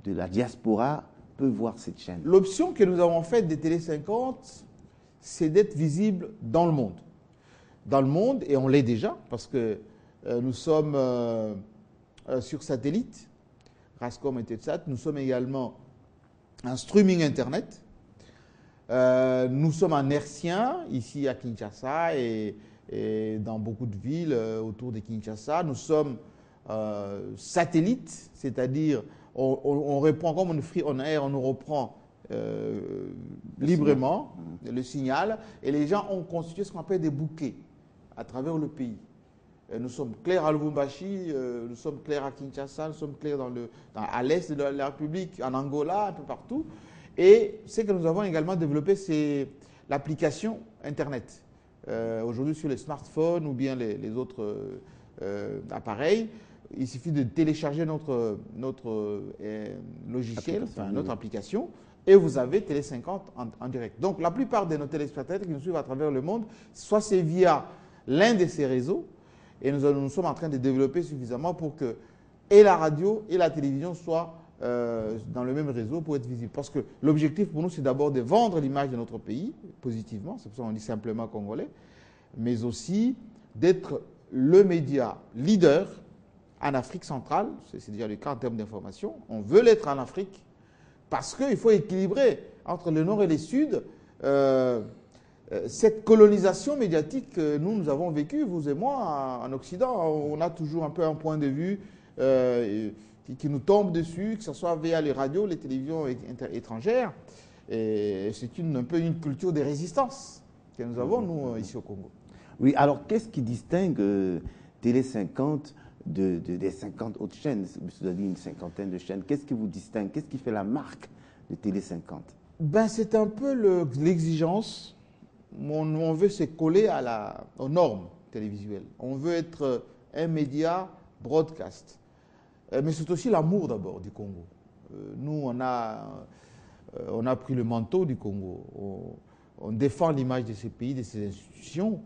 de la diaspora peut voir cette chaîne? L'option que nous avons faite des Télé 50, c'est d'être visible dans le monde. Dans le monde, et on l'est déjà, parce que nous sommes sur satellite, Rascom et Telsat. Nous sommes également en streaming Internet. Nous sommes en hertzien, ici à Kinshasa et dans beaucoup de villes autour de Kinshasa. Nous sommes satellite, c'est-à-dire on reprend, comme on est free on air, on nous reprend librement le signal. Et les gens ont constitué ce qu'on appelle des bouquets à travers le pays. Nous sommes clairs à Lubumbashi, nous sommes clairs à Kinshasa, nous sommes clairs à l'est de la République, en Angola, un peu partout. Et ce que nous avons également développé, c'est l'application Internet. Aujourd'hui, sur les smartphones ou bien les autres appareils, il suffit de télécharger notre logiciel, enfin notre application, et vous avez Télé 50 en direct. Donc, la plupart de nos téléspectateurs qui nous suivent à travers le monde, soit c'est via l'un de ces réseaux, et nous sommes en train de développer suffisamment pour que et la radio et la télévision soient dans le même réseau pour être visibles. Parce que l'objectif pour nous, c'est d'abord de vendre l'image de notre pays positivement, c'est pour ça qu'on dit simplement congolais, mais aussi d'être le média leader en Afrique centrale, c'est déjà le cas en termes d'information. On veut l'être en Afrique parce qu'il faut équilibrer entre le nord et le sud. Cette colonisation médiatique que nous avons vécue, vous et moi, en Occident, on a toujours un peu un point de vue qui nous tombe dessus, que ce soit via les radios, les télévisions étrangères. Et c'est un peu une culture de résistance que nous avons, nous, ici au Congo. Oui, alors qu'est-ce qui distingue Télé 50 des 50 autres chaînes? Vous avez dit une cinquantaine de chaînes. Qu'est-ce qui vous distingue? Qu'est-ce qui fait la marque de Télé 50? Ben, c'est un peu l'exigence. On veut se coller aux normes télévisuelles. On veut être un média broadcast. Mais c'est aussi l'amour d'abord du Congo. Nous, on a pris le manteau du Congo. On défend l'image de ces pays, de ces institutions.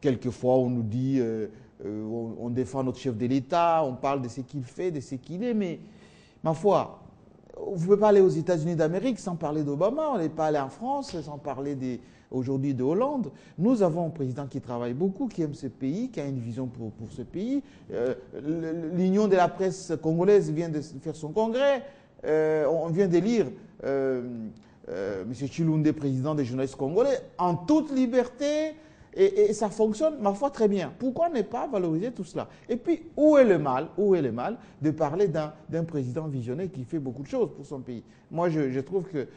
Quelquefois, on nous dit, on défend notre chef de l'État, on parle de ce qu'il fait, de ce qu'il est, mais ma foi, vous ne pouvez pas aller aux États-Unis d'Amérique sans parler d'Obama, on n'est pas allé en France sans parler aujourd'hui de Hollande. Nous avons un président qui travaille beaucoup, qui aime ce pays, qui a une vision pour ce pays. L'Union de la presse congolaise vient de faire son congrès. On vient d'élire M. Chilunde, président des journalistes congolais, en toute liberté. Et ça fonctionne, ma foi, très bien. Pourquoi ne pas valoriser tout cela? Et puis, où est le mal de parler d'un président visionnaire qui fait beaucoup de choses pour son pays? Moi, je trouve que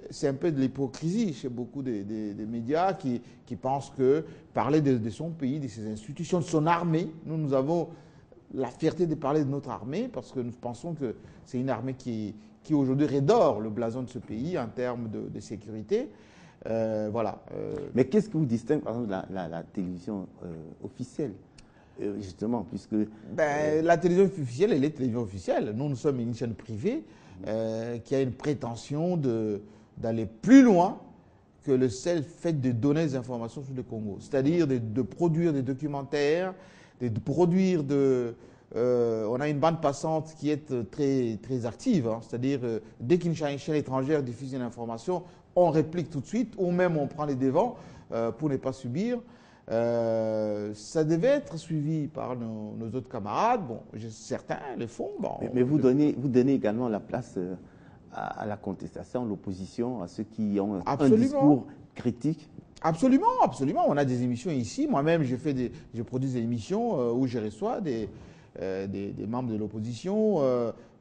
c'est un peu de l'hypocrisie chez beaucoup des médias qui pensent que parler de son pays, de ses institutions, de son armée, nous avons la fierté de parler de notre armée parce que nous pensons que c'est une armée qui aujourd'hui redore le blason de ce pays en termes de sécurité. Voilà. Mais qu'est-ce qui vous distingue, par exemple, la télévision officielle, justement, puisque... La télévision officielle, elle est télévision officielle. Nous sommes une chaîne privée qui a une prétention d'aller plus loin que le seul fait de donner des informations sur le Congo. C'est-à-dire de produire des documentaires, de produire on a une bande passante qui est très, très active. Hein. C'est-à-dire, dès qu'une chaîne étrangère diffuse une information, on réplique tout de suite, ou même on prend les devants pour ne pas subir. Ça devait être suivi par nos autres camarades. Bon, certains le font. Bon, mais vous donnez également la place à la contestation, à l'opposition, à ceux qui ont un discours critique. Absolument, absolument. On a des émissions ici. Moi-même, je produis des émissions où je reçois des membres de l'opposition,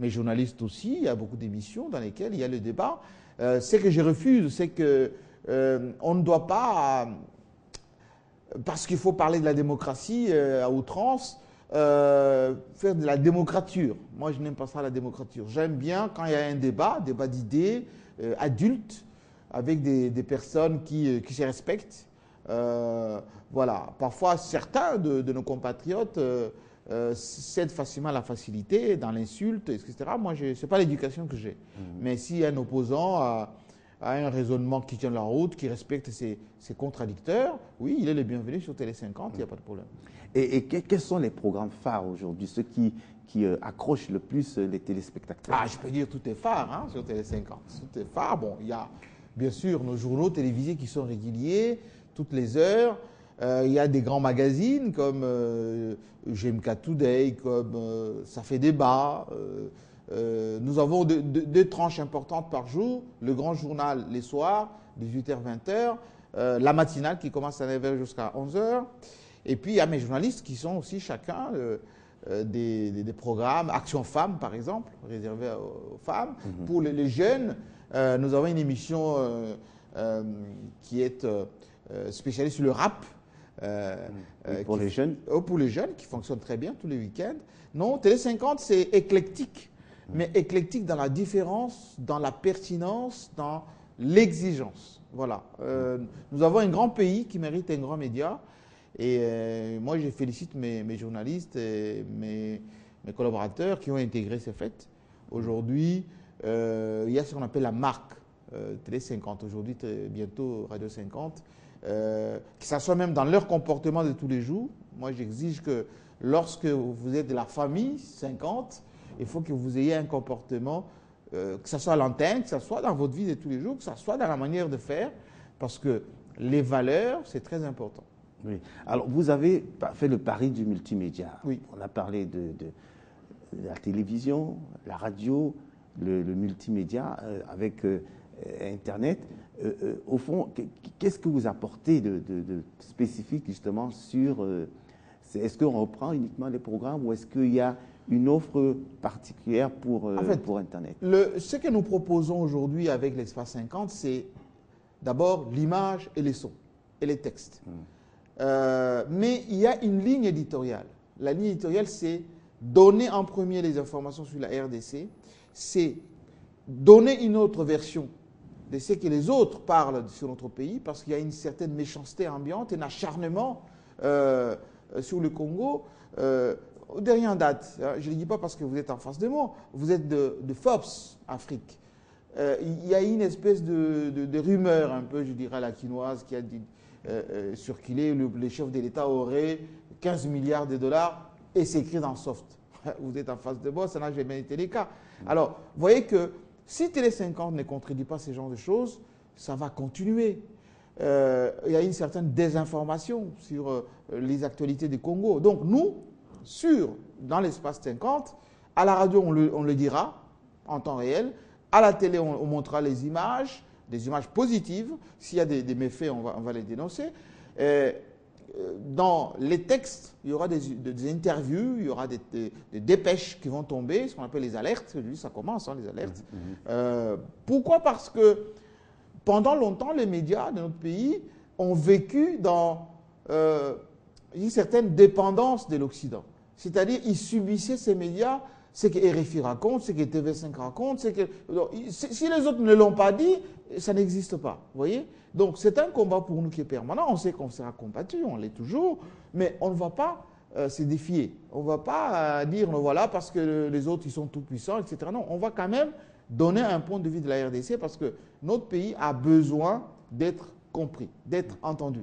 mes journalistes aussi. Il y a beaucoup d'émissions dans lesquelles il y a le débat. Ce que je refuse, c'est qu'on ne doit pas, parce qu'il faut parler de la démocratie à outrance, faire de la démocrature. Moi, je n'aime pas ça, la démocrature. J'aime bien quand il y a un débat d'idées adultes, avec des personnes qui se respectent. Voilà. Parfois, certains de nos compatriotes cèdent facilement à la facilité, dans l'insulte, etc. Moi, ce n'est pas l'éducation que j'ai. Mais si un opposant a un raisonnement qui tient la route, qui respecte ses contradicteurs, oui, il est le bienvenu sur Télé 50, il n'y a pas de problème. Et quels sont les programmes phares aujourd'hui, ceux qui qui accroche le plus les téléspectateurs? Ah, je peux dire tout est phare hein, sur Télé 50. Tout est phare. Bon, il y a bien sûr nos journaux télévisés qui sont réguliers, toutes les heures. Il y a des grands magazines comme GMK Today, comme Ça fait débat. Nous avons deux tranches importantes par jour. Le grand journal les soirs, 18h-20h. La matinale qui commence à 9h jusqu'à 11h. Et puis il y a mes journalistes qui sont aussi chacun des programmes, Action Femmes par exemple, réservés aux femmes. Pour les jeunes, nous avons une émission qui est spécialisée sur le rap. Pour les jeunes? Pour les jeunes, qui fonctionne très bien tous les week-ends. Non, Télé 50, c'est éclectique, mais éclectique dans la différence, dans la pertinence, dans l'exigence. Voilà. Nous avons un grand pays qui mérite un grand média. Et moi, je félicite mes journalistes et mes collaborateurs qui ont intégré ces faits. Aujourd'hui, il y a ce qu'on appelle la marque Télé 50. Aujourd'hui, bientôt Radio 50. Que ça soit même dans leur comportement de tous les jours. Moi, j'exige que lorsque vous êtes de la famille 50, il faut que vous ayez un comportement, que ce soit à l'antenne, que ce soit dans votre vie de tous les jours, que ce soit dans la manière de faire, parce que les valeurs, c'est très important. Oui. Alors, vous avez fait le pari du multimédia. Oui. On a parlé de la télévision, la radio, le multimédia avec Internet. Au fond, qu'est-ce que vous apportez de spécifique justement sur... est-ce qu'on reprend uniquement les programmes ou est-ce qu'il y a une offre particulière pour Internet? Ce que nous proposons aujourd'hui avec l'Espace 50, c'est d'abord l'image et les sons et les textes. Mais il y a une ligne éditoriale. La ligne éditoriale, c'est donner en premier les informations sur la RDC, c'est donner une autre version de ce que les autres parlent sur notre pays, parce qu'il y a une certaine méchanceté ambiante, un acharnement sur le Congo. Dernière date, je ne le dis pas parce que vous êtes en face de moi, vous êtes de FOPS Afrique. Il y a une espèce de rumeur, un peu, je dirais, la quinoise, qui a dit, circulé, les chefs de l'État auraient 15 milliards de dollars, et c'est écrit dans Soft. Vous êtes en face de moi, ça n'a jamais été le cas. Alors, vous voyez que si Télé 50 ne contredit pas ce genre de choses, ça va continuer. Il y a une certaine désinformation sur les actualités du Congo. Donc nous, dans l'espace 50, à la radio, on le dira en temps réel. À la télé, on montrera les images, des images positives. S'il y a des méfaits, on va les dénoncer. Dans les textes, il y aura des interviews, il y aura des dépêches qui vont tomber, ce qu'on appelle les alertes. Je dis, ça commence, hein, les alertes. Pourquoi? Parce que pendant longtemps, les médias de notre pays ont vécu dans une certaine dépendance de l'Occident. C'est-à-dire, ils subissaient ces médias, ce que RFI raconte, ce que TV5 raconte. Si les autres ne l'ont pas dit, ça n'existe pas. Vous voyez? Donc, c'est un combat pour nous qui est permanent. On sait qu'on sera combattu, on l'est toujours, mais on ne va pas se défier. On ne va pas dire, voilà, parce que les autres, ils sont tout puissants, etc. Non, on va quand même donner un point de vue de la RDC parce que notre pays a besoin d'être compris, d'être entendu.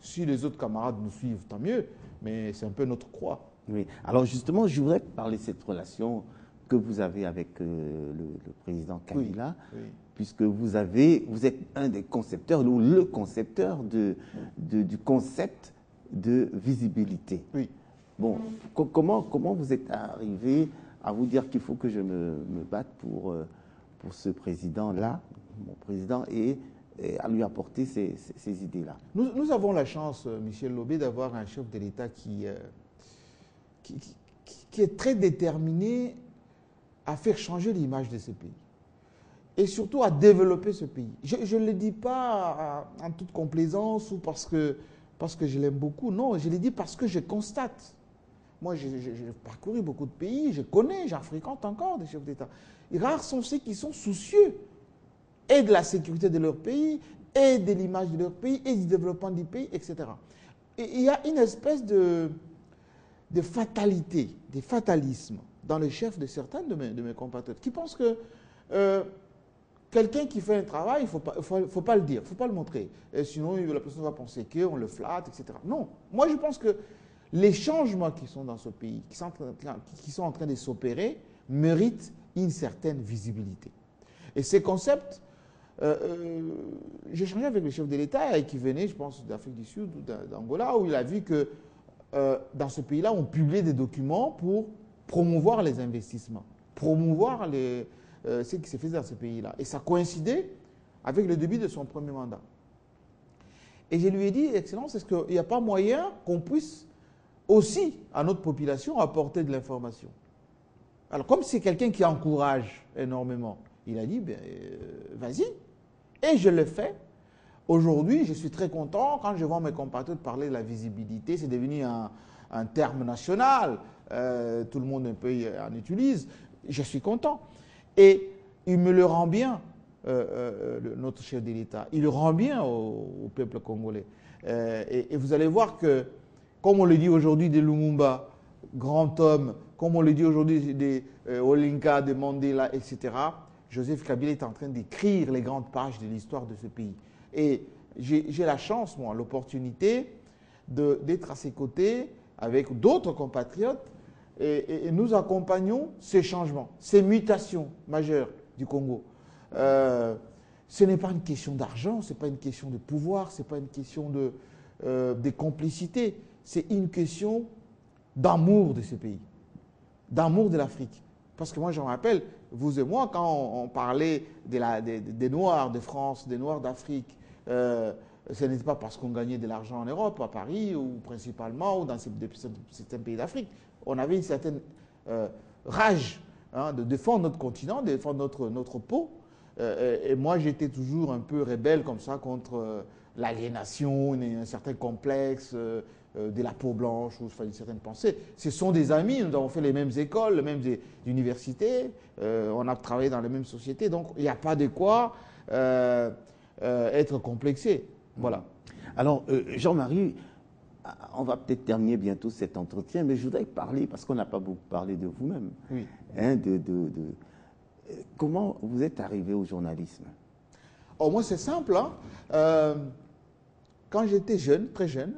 Si les autres camarades nous suivent, tant mieux, mais c'est un peu notre croix. Oui. Alors justement, je voudrais parler de cette relation que vous avez avec le président Kabila, oui. Oui. Puisque vous êtes un des concepteurs, ou le concepteur du concept de visibilité. Oui. Bon, comment vous êtes arrivé à vous dire qu'il faut que je me batte pour ce président-là, mon président, et à lui apporter ces idées-là? Nous avons la chance, Michel Lobé, d'avoir un chef de l'État qui est très déterminé à faire changer l'image de ce pays et surtout à développer ce pays. Je ne le dis pas en toute complaisance ou parce que je l'aime beaucoup, non, je le dis parce que je constate. Moi, j'ai parcouru beaucoup de pays, je connais, j'en fréquente encore des chefs d'État. Et rares sont ceux qui sont soucieux et de la sécurité de leur pays, et de l'image de leur pays, et du développement du pays, etc. Et il y a une espèce de fatalité, de fatalisme dans le chef de certains de mes compatriotes qui pensent que quelqu'un qui fait un travail, il ne faut pas le dire, il ne faut pas le montrer. Et sinon, la personne va penser qu'on le flatte, etc. Non, moi je pense que les changements qui sont dans ce pays, qui sont en train de s'opérer, méritent une certaine visibilité. Et ces concepts, j'ai échangé avec le chef de l'État qui venait, je pense, d'Afrique du Sud ou d'Angola, où il a vu que dans ce pays-là, on publiait des documents pour promouvoir les investissements, promouvoir ce qui se faisait dans ce pays-là. Et ça coïncidait avec le début de son premier mandat. Et je lui ai dit, Excellence, est-ce qu'il n'y a pas moyen qu'on puisse aussi, à notre population, apporter de l'information? Alors, comme c'est quelqu'un qui encourage énormément, il a dit, ben, vas-y. Et je le fais. Aujourd'hui, je suis très content quand je vois mes compatriotes parler de la visibilité. C'est devenu un terme national. Tout le monde un peu en utilise. Je suis content. Et il me le rend bien, notre chef de l'État. Il le rend bien au peuple congolais. Et vous allez voir que, comme on le dit aujourd'hui de Lumumba, grand homme, comme on le dit aujourd'hui de Olinka, de Mandela, etc., Joseph Kabila est en train d'écrire les grandes pages de l'histoire de ce pays. Et j'ai la chance, moi, l'opportunité d'être à ses côtés avec d'autres compatriotes et nous accompagnons ces changements, ces mutations majeures du Congo. Ce n'est pas une question d'argent, ce n'est pas une question de pouvoir, ce n'est pas une question de complicité, c'est une question d'amour de ce pays, d'amour de l'Afrique. Parce que moi, je me rappelle, vous et moi, quand on parlait des Noirs de France, des Noirs d'Afrique, ce n'était pas parce qu'on gagnait de l'argent en Europe, à Paris, ou principalement, ou dans certains pays d'Afrique. On avait une certaine rage de défendre notre continent, de défendre notre peau. Et moi, j'étais toujours un peu rebelle comme ça contre l'aliénation, un certain complexe de la peau blanche, ou une certaine pensée. Ce sont des amis, nous avons fait les mêmes écoles, les mêmes universités, on a travaillé dans les mêmes sociétés, donc il n'y a pas de quoi être complexé. Voilà. Alors, Jean-Marie, on va peut-être terminer bientôt cet entretien, mais je voudrais parler, parce qu'on n'a pas beaucoup parlé de vous-même, oui. Hein, comment vous êtes arrivé au journalisme? Oh, moi, c'est simple. Hein. Quand j'étais jeune, très jeune,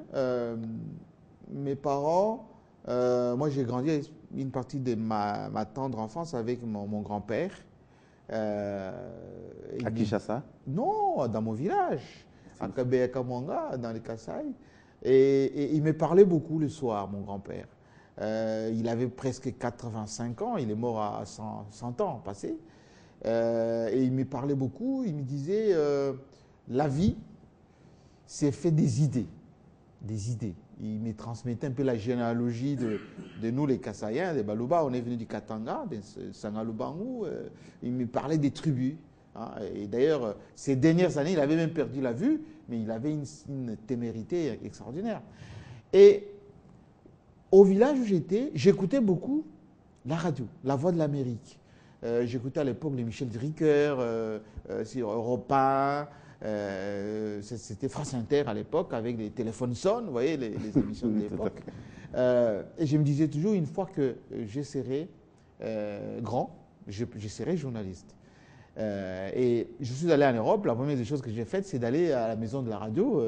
mes parents, moi j'ai grandi une partie de ma tendre enfance avec mon grand-père. À Kinshasa? Non, dans mon village, à Kabé-Kamwanga, dans les Kasaï. Et il me parlait beaucoup le soir, mon grand-père. Il avait presque 85 ans, il est mort à 100 ans passé. Et il me parlait beaucoup, il me disait la vie, c'est fait des idées. Des idées. Il me transmettait un peu la généalogie de nous, les Kasaïens, des Baluba. On est venu du Katanga, de Sangalubangu. Il me parlait des tribus. Hein. Et d'ailleurs, ces dernières années, il avait même perdu la vue, mais il avait une témérité extraordinaire. Et au village où j'étais, j'écoutais beaucoup la radio, la Voix de l'Amérique. J'écoutais à l'époque les Michel Drucker, sur Europe 1, c'était France Inter à l'époque, avec les téléphones sonnent, vous voyez, les émissions de l'époque. Et je me disais toujours, une fois que je serai grand, je serai journaliste. Et je suis allé en Europe, la première des choses que j'ai faites, c'est d'aller à la maison de la radio,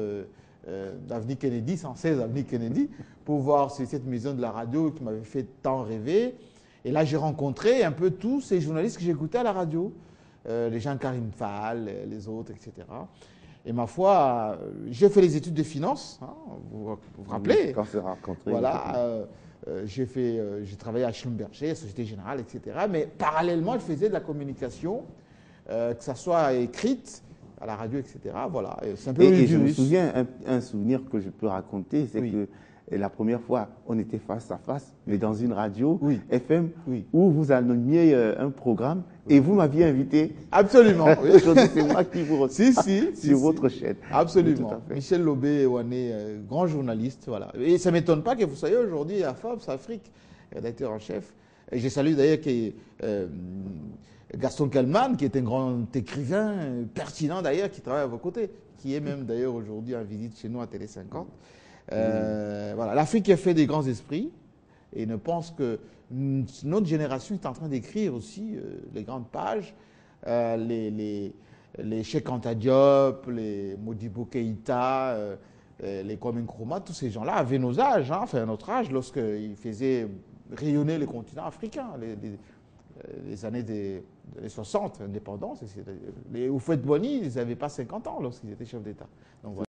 d'avenue Kennedy, 116 avenue Kennedy, pour voir cette maison de la radio qui m'avait fait tant rêver. Et là, j'ai rencontré un peu tous ces journalistes que j'écoutais à la radio, les gens Karim Fall, les autres, etc. Et ma foi, j'ai fait les études de finance, hein, vous rappelez? Quand c'est rencontré. Voilà, j'ai travaillé à Schlumberger, Société Générale, etc. Mais parallèlement, je faisais de la communication, que ça soit écrite, à la radio, etc. Voilà. Et je me souviens, un souvenir que je peux raconter, c'est que la première fois, on était face à face, mais dans une radio FM, où vous animiez un programme et vous m'aviez invité. Absolument. Aujourd'hui, c'est moi qui vous reçois sur votre chaîne. Absolument. Michel Lobé-Ouané, grand journaliste. Voilà. Et ça ne m'étonne pas que vous soyez aujourd'hui à Forbes Afrique, rédacteur en chef. Et je salue d'ailleurs Gaston Kalman, qui est un grand écrivain, pertinent d'ailleurs, qui travaille à vos côtés, qui est même d'ailleurs aujourd'hui en visite chez nous à Télé 50. Voilà. L'Afrique a fait des grands esprits et ne pense que notre génération est en train d'écrire aussi les grandes pages, les Cheikh Anta Diop, les Modibo Keïta, les Kwame Nkrumah, tous ces gens-là avaient nos âges, hein, enfin notre âge, lorsqu'ils faisaient rayonner le continent africain, les années des 60, indépendance. Les Houphouët-Boigny, ils n'avaient pas 50 ans lorsqu'ils étaient chefs d'État. Donc, voilà.